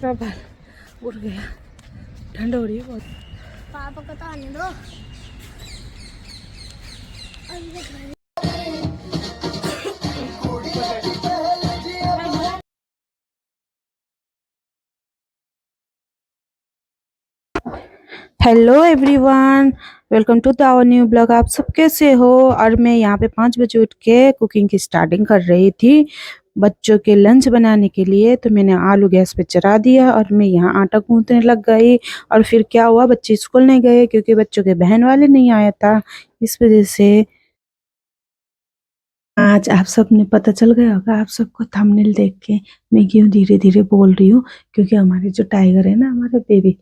पूरा बाल उड़ गया। ठंड हो रही है बहुत। पापा को तो आने दो। Hello everyone, welcome to the our new blog. आप सब कैसे हो? और मैं यहाँ पे 5 बजे उठ के कुकिंग की स्टार्टिंग कर रही थी बच्चों के लंच बनाने के लिए। तो मैंने आलू गैस पे चढ़ा दिया और मैं यहाँ आटा गूंथने लग गई। और फिर क्या हुआ, बच्चे स्कूल नहीं गए क्योंकि बच्चों के बहन वाले नहीं आया था, इस वजह से। आज आप सब ने पता चल गया होगा आप सबको थंबनेल देख के मैं क्यों धीरे धीरे बोल रही हूँ, क्योंकि हमारे जो टाइगर है ना, हमारा बेबी,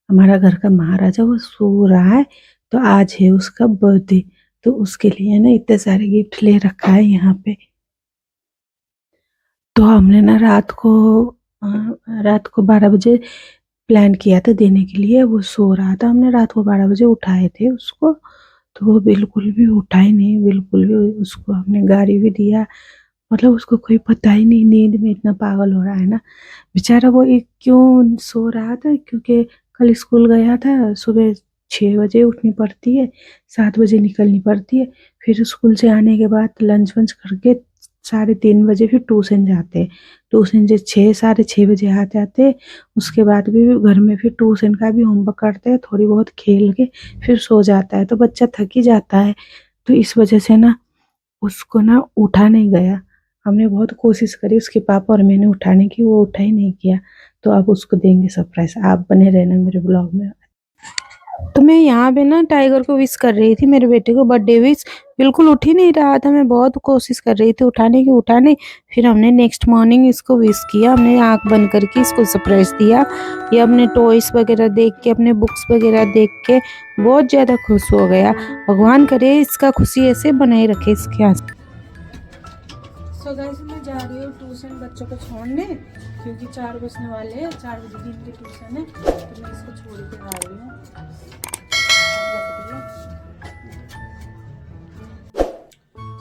हमारा घर का महाराजा, वो सो रहा है। तो आज है उसका बर्थडे, तो उसके लिए ना इतने सारे गिफ्ट ले रखा है यहाँ पे। तो हमने ना रात को 12 बजे प्लान किया था देने के लिए। वो सो रहा था, हमने रात को 12 बजे उठाए थे उसको, तो वो बिल्कुल भी उठा ही नहीं, बिल्कुल भी। उसको हमने गाड़ी भी दिया, मतलब उसको कोई पता ही नहीं, नींद में इतना पागल हो रहा है ना बेचारा। वो एक क्यों सो रहा था, क्योंकि कल स्कूल गया था। सुबह 6 बजे उठनी पड़ती है, 7 बजे निकलनी पड़ती है। फिर स्कूल से आने के बाद लंच वंच करके 3:30 बजे फिर ट्यूशन जाते हैं। ट्यूशन से 6 साढ़े 6 बजे आ जाते हैं। उसके बाद भी घर में फिर ट्यूशन का भी होमवर्क करते हैं, थोड़ी बहुत खेल के फिर सो जाता है। तो बच्चा थक ही जाता है, तो इस वजह से ना उसको ना उठा नहीं गया। हमने बहुत कोशिश करी उसके पापा और मैंने उठाने की, वो उठा ही नहीं किया। तो अब उसको देंगे सरप्राइज, आप बने रहना मेरे ब्लॉग में। तो मैं यहाँ पे ना टाइगर को विश कर रही थी, मेरे बेटे को बर्थडे विश। बिल्कुल उठ ही नहीं रहा था, मैं बहुत कोशिश कर रही थी उठाने की, उठा नहीं। फिर हमने नेक्स्ट मॉर्निंग इसको विश किया, हमने आंख बंद करके इसको सरप्राइज दिया। ये अपने टॉयस वगैरह देख के, अपने बुक्स वगैरह देख के बहुत ज़्यादा खुश हो गया। भगवान करे इसका खुशी ऐसे बनाए रखे इसके आस। सो गाइस, मैं जा रही हूँ ट्यूशन बच्चों को छोड़ने, क्योंकि 4 बजने वाले हैं। 4 बजे दिन की ट्यूशन है, तो मैं इसको छोड़ के आ रही हूँ।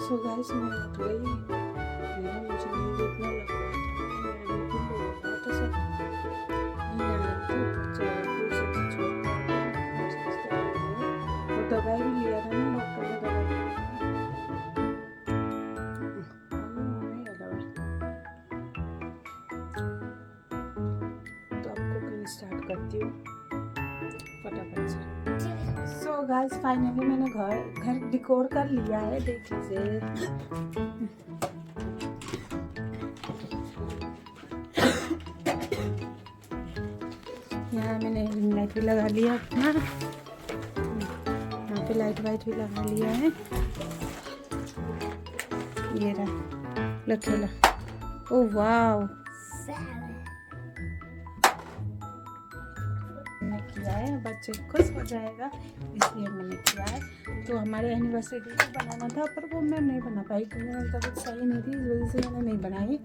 सो गाइस, मैं उठ गई। मुझे नींद इतना लग रहा था, मेरा बिल्कुल हो रहा था सब। नींद आ रही थी, ट्यूशन से छोड़ के और दवाई भी लिया था ना, डॉक्टर ने दवाई दी। स्टार्ट करती हूँ फटाफट से। सो गाइस, फाइनली मैंने घर डिकोर कर लिया है, देख लीजिए। यहाँ मैंने रिंग लाइट भी लगा लिया अपना, यहाँ पे लाइट वाइट भी लगा लिया है। ये रहा लखेला। ओ वाव, किया है, बच्चे खुश हो जाएगा इसलिए मैंने किया है। तो हमारे एनिवर्सरी भी बनाना था, पर वो मैं नहीं बना पाई क्योंकि मेरी तबीयत सही नहीं थी, इस वजह से मैंने नहीं बनाई।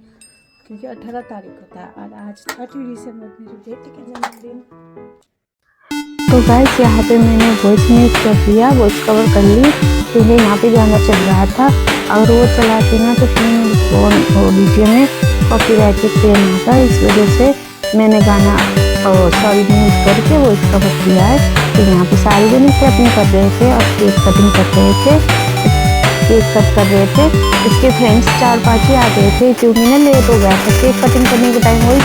क्योंकि 18 तारीख को था और आज 30 दिसंबर मेरे बेटे का जन्मदिन। तो गाइस, यहाँ पे मैंने वॉइस म्यूट कर दिया, वॉइस कवर कर ली, क्योंकि यहाँ पे गाना चल रहा था। अगर वो चलाती ना तो फिर वीडियो में कॉपीराइट क्लेम आता, इस वजह से मैंने गाना सॉरी म्यूट करके वो इसका कवर किया है। तो यहाँ पे सारे जन इसे अपनी कर रहे थे और केक कटिंग कर रहे थे, केक कट कर रहे थे। इसके फ्रेंड्स 4-5 ही आ गए थे, क्योंकि ना लेट हो गया था। केक कटिंग करने के टाइम वही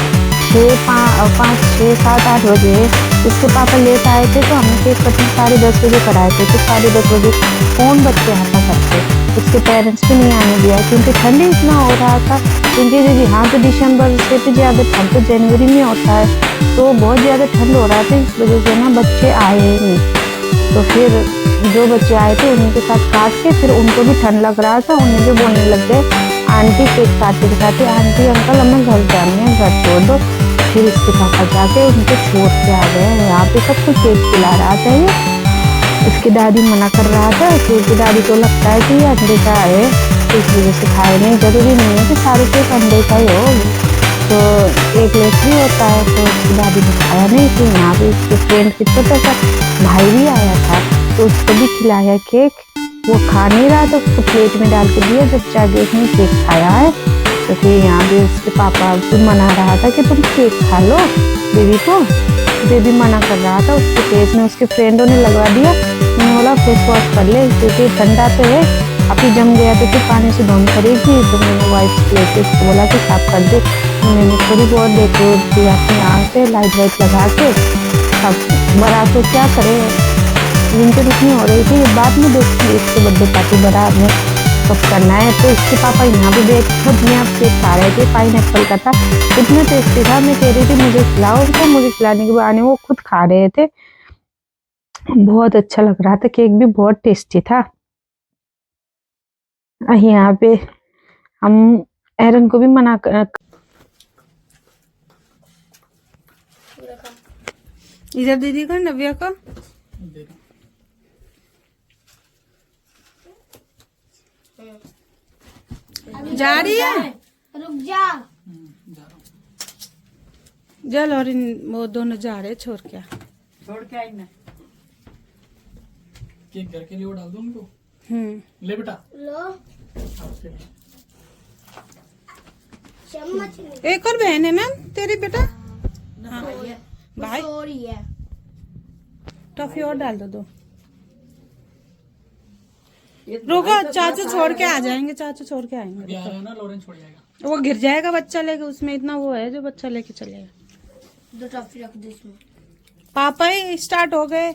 5, 6, 7, 8 बजे इसके पापा लेट आए थे। तो हमने केक कटिंग 10:30 बजे कराए थे। तो 10:30 बजे कौन बच्चे आता करते, उसके पेरेंट्स भी नहीं आने दिया, क्योंकि ठंड इतना हो रहा था। क्योंकि यहाँ तो दिसंबर से भी ज़्यादा ठंड तो जनवरी में होता है, तो बहुत ज़्यादा ठंड हो रहा था, इस वजह से ना बच्चे आए नहीं। तो फिर जो बच्चे आए थे उन्हीं के साथ काट के, फिर उनको भी ठंड लग रहा था, उन्हें भी बोलने लग गए आंटी केक काटते दिखाते, आंटी अंकल हमें घर जाने हैं, घर छोड़ दो। फिर इसके पापा जाके उनको छोड़ के आ गए। यहाँ पे सबको केक खिला रहा था ये, इसकी दादी मना कर रहा था, क्योंकि दादी को लगता है कि ये अंडे का है, इस वजह से खाए नहीं। जरूरी नहीं है कि सारे केक अंडे का ही हो, तो एक लेस भी होता है। तो उसकी दादी ने खाया नहीं। तो यहाँ पे इसके फ्रेंड की छोटा सा भाई भी आया था, तो उसको भी खिलाया केक। वो खा नहीं रहा, तो उसको प्लेट में डाल के दिया, जब जाके उसने केक खाया है। क्योंकि यहाँ भी उसके पापा भी मना रहा था कि तुम केक खा लो बेबी को। बेबी मना कर रहा था, उसके फेस में उसके फ्रेंडों ने लगवा दिया। मैंने बोला फेस वॉश कर ले क्योंकि ठंडा तो है, अभी जम गया तो फिर पानी से धोनी पड़ेगी। तो मैंने वाइप लेके उसको बोला कि साफ कर दे। तो मैंने थोड़ी बहुत डेकोरेट किया अपनी आँख पे लाइट वाइट लगा के। अब बड़ा तो क्या करे, विंटर इतनी हो रही थी। बाद में देखती इसके बर्थडे पार्टी बड़ा में सब करना है। तो इसके पापा यहाँ पे बैठ खुद में आप केक खा रहे थे, पाइनएप्पल का था, इतना टेस्टी था। मैं कह रही थी मुझे खिलाओ, तो मुझे खिलाने के बहाने वो खुद खा रहे थे। बहुत अच्छा लग रहा था, केक भी बहुत टेस्टी था। यहाँ पे हम एरन को भी मना कर, इधर दीदी का नव्या का जा रही है। रुक जा। जल और वो दोनों जा रहे छोड़ के आई मैं। केक घर के लिए वो डाल दो उनको। ले बेटा लो चम्मच ले। एक और बहन है ना तेरी बेटा? हाँ भाई सो रही है। टॉफी और डाल दो। रुको चाचू छोड़ के आ जाएंगे, चाचू छोड़ के आएंगे। अभी आ रहा है ना, लॉरेंस छोड़ जाएगा। वो गिर जाएगा बच्चा लेके, उसमें इतना वो है जो बच्चा लेके चलेगा। 2 टॉफी रख दे इसमें। पापा ही स्टार्ट हो गए,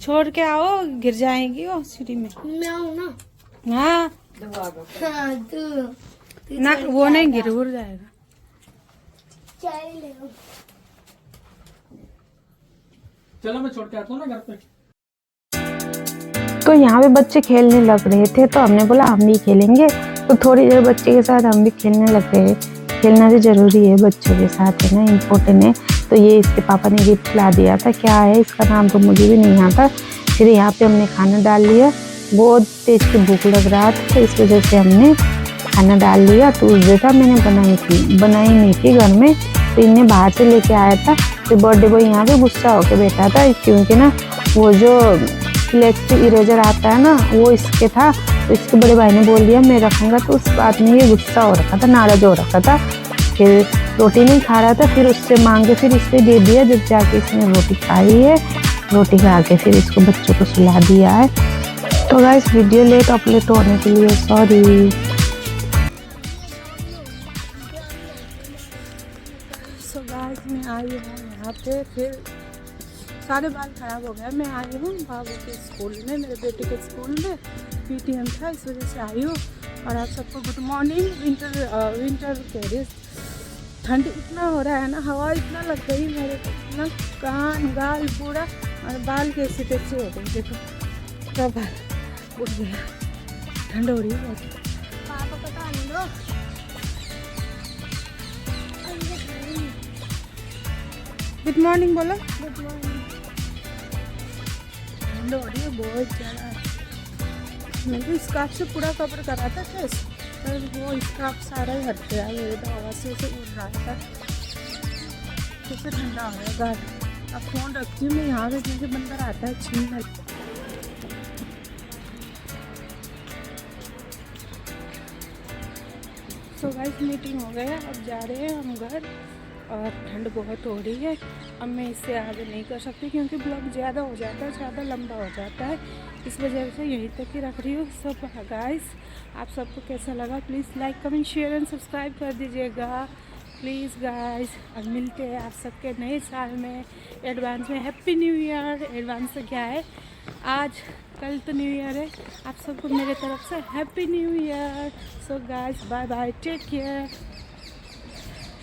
छोड़ के आओ, गिर जाएगी वो सीढ़ी में। मैं आऊँ ना? हाँ हाँ, तू ना वो नहीं गिर जाएगा। चाय ले लो। चलो मैं छोड़ के आता हूँ ना घर पे। तो यहाँ पे बच्चे खेलने लग रहे थे, तो हमने बोला हम भी खेलेंगे। तो थोड़ी देर बच्चे के साथ हम भी खेलने लग गए। खेलना भी जरूरी है बच्चों के साथ, है ना, इम्पोर्टेंट है। तो ये इसके पापा ने गिफ्ट ला दिया था, क्या है इसका नाम तो मुझे भी नहीं आता। फिर यहाँ पे हमने खाना डाल लिया, बहुत तेज की भूख लग रहा था तो इस वजह से हमने खाना डाल लिया। ट्यूसडे था, मैंने बनाई नहीं थी घर में, तो इन्हें बाहर से लेके आया था। तो बर्थडे बॉय यहाँ पे गुस्सा होके बैठा था क्योंकि ना वो जो इलेक्ट्रिक इरेजर आता है ना वो इसके था। तो इसके बड़े भाई ने बोल दिया मैं रखूँगा, तो उस बात में ये गुस्सा हो रखा था, नाराज हो रखा था। फिर रोटी नहीं खा रहा था, फिर उससे मांग के फिर इससे दे दिया। जब जाके इसने रोटी खाई है, रोटी खा के फिर इसको बच्चों को सुला दिया है। तो गाइस वीडियो लेट अपलोड होने के लिए सॉरी। सो गाइस मैं आई हूँ यहाँ पे, फिर सारे बाल खराब हो गए। मैं आई हूँ बाबू के स्कूल में, मेरे बेटे के स्कूल में पीटीएम था, इस वजह से आई हूँ। और आप सबको गुड मॉर्निंग। विंटर कह रही, ठंड इतना हो रहा है ना, हवा इतना लग गई मेरे को, इतना कान गाल पूरा, और बाल कैसे कैसे हो गए। देखो सब बाल उठ गया, ठंड हो रही है बहुत। पापा को तो आने दो। गुड मॉर्निंग बोलो। Good morning. ठंड हो रही है बहुत ज़्यादा। मैंने तो स्कार्फ से पूरा कवर करा था फेस, पर वो स्कार्फ सारा ही हट गया, मेरे तो हवा से उसे उड़ रहा था। कैसे ठंडा हो रहा है गाल। अब फ़ोन रखती हूँ मैं यहाँ पे क्योंकि बंदर आता है छीनने। सो गाइस मीटिंग हो गया, अब जा रहे हैं हम घर। और ठंड बहुत हो रही है, अब मैं इससे आगे नहीं कर सकती क्योंकि ब्लॉग ज़्यादा हो जाता है, ज़्यादा लंबा हो जाता है, इस वजह से यहीं तक ही रख रही हूँ। सब गाइस आप सबको कैसा लगा please like comment share and subscribe कर दीजिएगा प्लीज़ गाइस। अब मिलते हैं आप सबके नए साल में। एडवांस में हैप्पी न्यू ईयर। एडवांस से क्या है, आज कल तो न्यू ईयर है। आप सबको मेरे तरफ से happy new year. So guys bye bye, take care.